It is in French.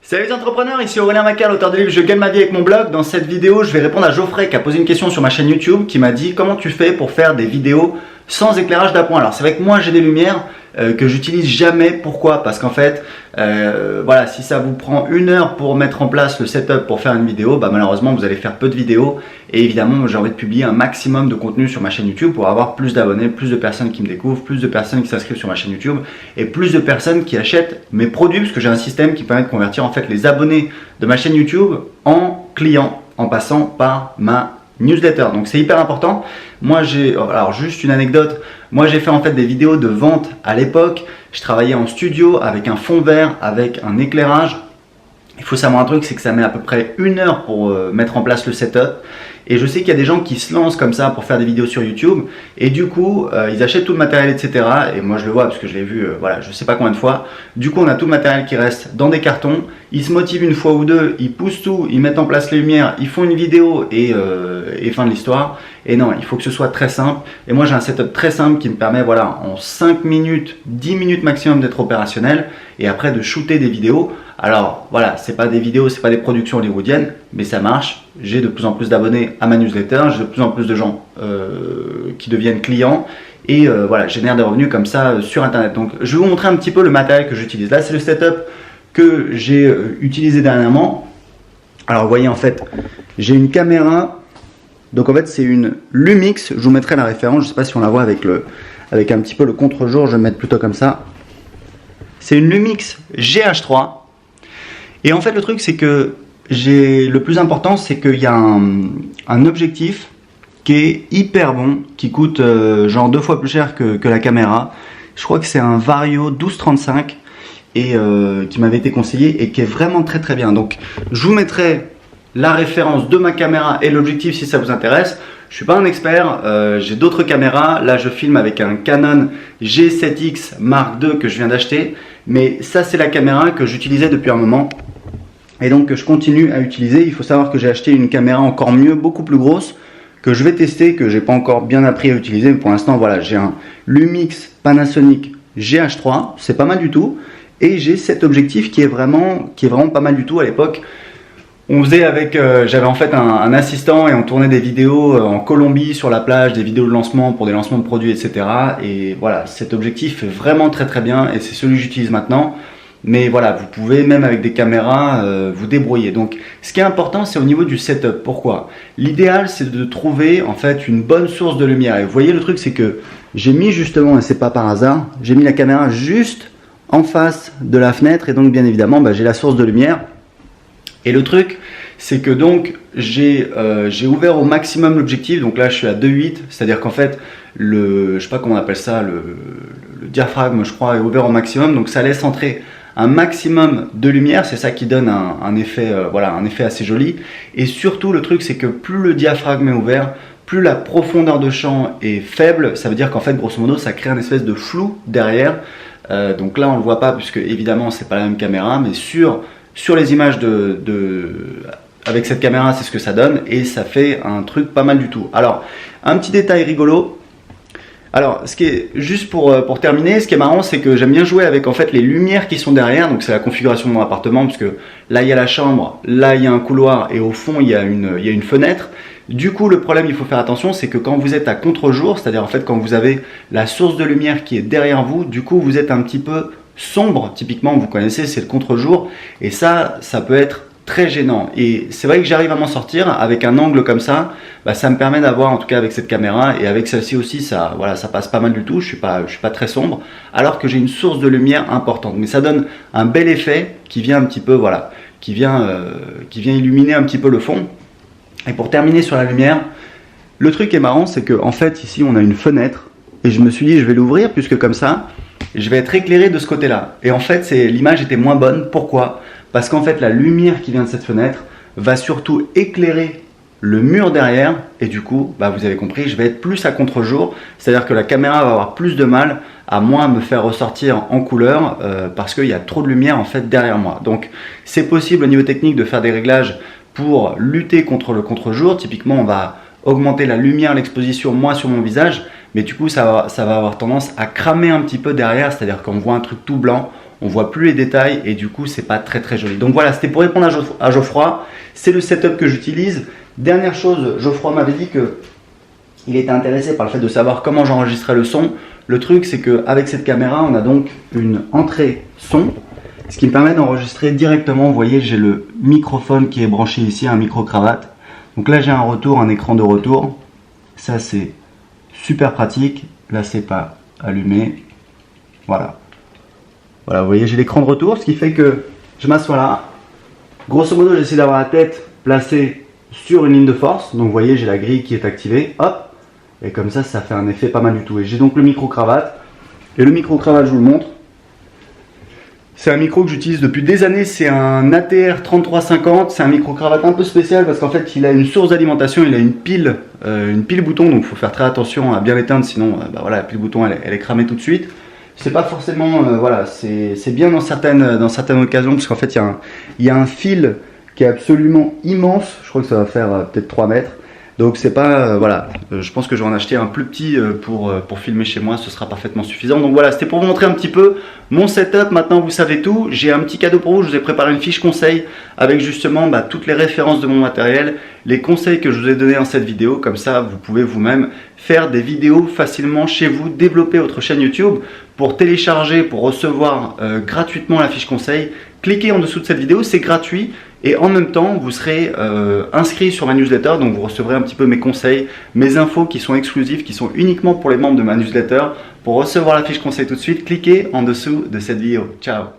Salut les entrepreneurs, ici Aurélien Macar, l'auteur du livre Je gagne ma vie avec mon blog. Dans cette vidéo, je vais répondre à Geoffrey qui a posé une question sur ma chaîne YouTube qui m'a dit comment tu fais pour faire des vidéos sans éclairage d'appoint. Alors c'est vrai que moi j'ai des lumières que j'utilise jamais. Pourquoi? Parce qu'en fait, voilà, si ça vous prend 1 heure pour mettre en place le setup pour faire une vidéo, bah malheureusement vous allez faire peu de vidéos. Et évidemment, j'ai envie de publier un maximum de contenu sur ma chaîne YouTube pour avoir plus d'abonnés, plus de personnes qui me découvrent, plus de personnes qui s'inscrivent sur ma chaîne YouTube et plus de personnes qui achètent mes produits, parce que j'ai un système qui permet de convertir en fait les abonnés de ma chaîne YouTube en clients en passant par ma newsletter. Donc c'est hyper important. Moi alors juste une anecdote, moi j'ai fait en fait des vidéos de vente à l'époque. Je travaillais en studio avec un fond vert, avec un éclairage. Il faut savoir un truc, c'est que ça met à peu près 1 heure pour mettre en place le setup. Et je sais qu'il y a des gens qui se lancent comme ça pour faire des vidéos sur YouTube. Et du coup, ils achètent tout le matériel, etc. Et moi, je le vois parce que je l'ai vu, voilà, je sais pas combien de fois. Du coup, on a tout le matériel qui reste dans des cartons. Ils se motivent une fois ou deux, ils poussent tout, ils mettent en place les lumières, ils font une vidéo et fin de l'histoire. Et non, il faut que ce soit très simple. Et moi, j'ai un setup très simple qui me permet, voilà, en 5 minutes, 10 minutes maximum d'être opérationnel. Et après, de shooter des vidéos. Alors voilà, c'est pas des vidéos, c'est pas des productions hollywoodiennes, mais ça marche. J'ai de plus en plus d'abonnés à ma newsletter, j'ai de plus en plus de gens qui deviennent clients et voilà, je génère des revenus comme ça sur internet. Donc je vais vous montrer un petit peu le matériel que j'utilise. Là, c'est le setup que j'ai utilisé dernièrement. Alors vous voyez, en fait, j'ai une caméra. Donc en fait, c'est une Lumix. Je vous mettrai la référence. Je sais pas si on la voit avec un petit peu le contre-jour. Je vais mettre plutôt comme ça. C'est une Lumix GH3. Et en fait, le truc, c'est que le plus important, c'est qu'il y a un objectif qui est hyper bon, qui coûte genre 2 fois plus cher que la caméra. Je crois que c'est un Vario 1235 et qui m'avait été conseillé et qui est vraiment très très bien. Donc, je vous mettrai la référence de ma caméra et l'objectif si ça vous intéresse. Je suis pas un expert, j'ai d'autres caméras. Là, je filme avec un Canon G7X Mark II que je viens d'acheter. Mais ça, c'est la caméra que j'utilisais depuis un moment. Et donc, que je continue à utiliser. Il faut savoir que j'ai acheté une caméra encore mieux, beaucoup plus grosse, que je vais tester, que j'ai pas encore bien appris à utiliser. Mais pour l'instant, voilà, j'ai un Lumix Panasonic GH3. C'est pas mal du tout. Et j'ai cet objectif qui est vraiment pas mal du tout à l'époque. On faisait avec, j'avais en fait un assistant et on tournait des vidéos en Colombie sur la plage, des vidéos de lancement pour des lancements de produits, etc. Et voilà, cet objectif est vraiment très très bien et c'est celui que j'utilise maintenant. Mais voilà, vous pouvez même avec des caméras vous débrouiller. Donc, ce qui est important, c'est au niveau du setup. Pourquoi? L'idéal, c'est de trouver en fait une bonne source de lumière. Et vous voyez, le truc, c'est que j'ai mis justement, et c'est pas par hasard, j'ai mis la caméra juste en face de la fenêtre et donc bien évidemment, j'ai la source de lumière. Et le truc, c'est que donc j'ai ouvert au maximum l'objectif. Donc là, je suis à 2.8, c'est-à-dire qu'en fait, je sais pas comment on appelle ça, le diaphragme, je crois, est ouvert au maximum. Donc ça laisse entrer un maximum de lumière. C'est ça qui donne un effet, voilà, un effet assez joli. Et surtout, le truc, c'est que plus le diaphragme est ouvert, plus la profondeur de champ est faible. Ça veut dire qu'en fait, grosso modo, ça crée une espèce de flou derrière. Donc là, on le voit pas puisque évidemment, c'est pas la même caméra, mais sur les images avec cette caméra, c'est ce que ça donne et ça fait un truc pas mal du tout. Alors, un petit détail rigolo. Alors, ce qui est juste pour terminer, ce qui est marrant, c'est que j'aime bien jouer avec en fait les lumières qui sont derrière. Donc, c'est la configuration de mon appartement, parce que là, il y a la chambre, là, il y a un couloir et au fond, il y a une fenêtre. Du coup, le problème, il faut faire attention, c'est que quand vous êtes à contre-jour, c'est-à-dire en fait quand vous avez la source de lumière qui est derrière vous, du coup, vous êtes un petit peu sombre. Typiquement, vous connaissez, c'est le contre-jour et ça peut être très gênant. Et c'est vrai que j'arrive à m'en sortir avec un angle comme ça. Ça me permet d'avoir, en tout cas avec cette caméra et avec celle-ci aussi, ça passe pas mal du tout. Je suis pas très sombre, alors que j'ai une source de lumière importante. Mais ça donne un bel effet qui vient un petit peu, voilà, qui vient illuminer un petit peu le fond. Et pour terminer sur la lumière, le truc qui est marrant, c'est que en fait ici on a une fenêtre et je me suis dit je vais l'ouvrir puisque comme ça je vais être éclairé de ce côté-là. Et en fait, l'image était moins bonne. Pourquoi? Parce qu'en fait, la lumière qui vient de cette fenêtre va surtout éclairer le mur derrière. Et du coup, vous avez compris, je vais être plus à contre-jour. C'est-à-dire que la caméra va avoir plus de mal à moi me faire ressortir en couleur parce qu'il y a trop de lumière en fait derrière moi. Donc, c'est possible au niveau technique de faire des réglages pour lutter contre le contre-jour. Typiquement, on va augmenter la lumière, l'exposition, moi sur mon visage. Mais du coup, ça va avoir tendance à cramer un petit peu derrière, c'est-à-dire qu'on voit un truc tout blanc, on voit plus les détails et du coup c'est pas très très joli. Donc voilà, c'était pour répondre à Geoffroy, c'est le setup que j'utilise. Dernière chose, Geoffroy m'avait dit que il était intéressé par le fait de savoir comment j'enregistrais le son. Le truc c'est qu'avec cette caméra on a donc une entrée son, ce qui me permet d'enregistrer directement. Vous voyez, j'ai le microphone qui est branché ici, un micro-cravate. Donc là j'ai un retour, un écran de retour. Ça c'est super pratique. Là c'est pas allumé. Voilà. Voilà, vous voyez, j'ai l'écran de retour, ce qui fait que je m'assois là. Grosso modo, j'essaie d'avoir la tête placée sur une ligne de force. Donc vous voyez, j'ai la grille qui est activée. Hop. Et comme ça, ça fait un effet pas mal du tout. Et j'ai donc le micro-cravate. Et le micro-cravate, je vous le montre. C'est un micro que j'utilise depuis des années. C'est un ATR 3350. C'est un micro-cravate un peu spécial parce qu'en fait, il a une source d'alimentation. Il a une pile bouton. Donc il faut faire très attention à bien l'éteindre. Sinon, bah voilà, la pile bouton, elle est cramée tout de suite. C'est pas forcément, voilà, c'est bien dans certaines occasions parce qu'en fait il y a un fil qui est absolument immense. Je crois que ça va faire peut-être 3 mètres. Donc c'est pas, voilà, je pense que je vais en acheter un plus petit pour filmer chez moi, ce sera parfaitement suffisant. Donc voilà, c'était pour vous montrer un petit peu mon setup. Maintenant vous savez tout. J'ai un petit cadeau pour vous, je vous ai préparé une fiche conseil avec justement toutes les références de mon matériel, les conseils que je vous ai donnés dans cette vidéo. Comme ça vous pouvez vous-même faire des vidéos facilement chez vous, développer votre chaîne YouTube. Pour télécharger, pour recevoir gratuitement la fiche conseil, cliquez en dessous de cette vidéo, c'est gratuit. Et en même temps, vous serez inscrit sur ma newsletter, donc vous recevrez un petit peu mes conseils, mes infos qui sont exclusives, qui sont uniquement pour les membres de ma newsletter. Pour recevoir la fiche conseil tout de suite, cliquez en dessous de cette vidéo. Ciao!